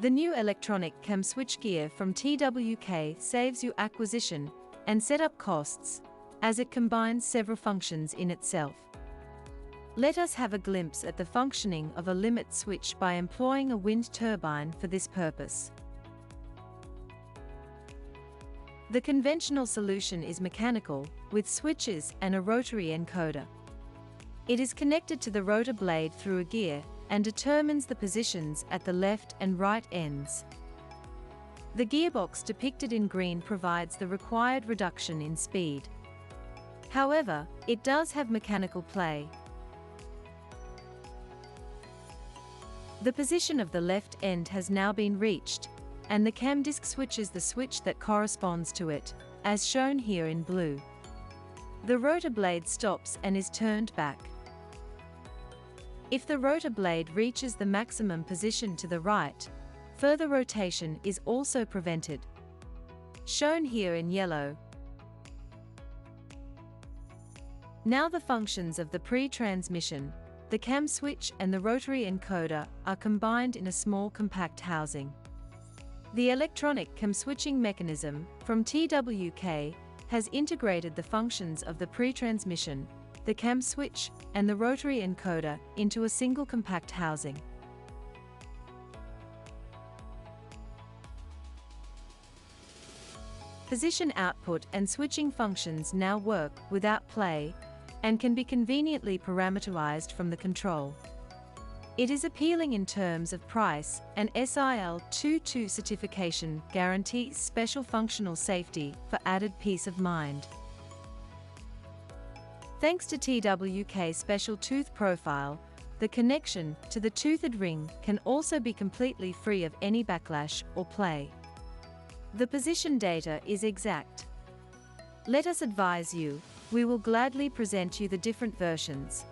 The new electronic CAM switchgear from TWK saves you acquisition and setup costs, as it combines several functions in itself. Let us have a glimpse at the functioning of a limit switch by employing a wind turbine for this purpose. The conventional solution is mechanical, with switches and a rotary encoder. It is connected to the rotor blade through a gear and determines the positions at the left and right ends. The gearbox depicted in green provides the required reduction in speed. However, it does have mechanical play. The position of the left end has now been reached, and the CAM disc switches the switch that corresponds to it, as shown here in blue. The rotor blade stops and is turned back. If the rotor blade reaches the maximum position to the right, further rotation is also prevented, shown here in yellow. Now the functions of the pre-transmission, the CAM switch and the rotary encoder are combined in a small compact housing. The electronic CAM switching mechanism from TWK has integrated the functions of the pre-transmission, the CAM switch, and the rotary encoder into a single compact housing. Position output and switching functions now work without play and can be conveniently parameterized from the control. It is appealing in terms of price, and SIL 22 certification guarantees special functional safety for added peace of mind. Thanks to TWK's special tooth profile, the connection to the toothed ring can also be completely free of any backlash or play. The position data is exact. Let us advise you, we will gladly present you the different versions.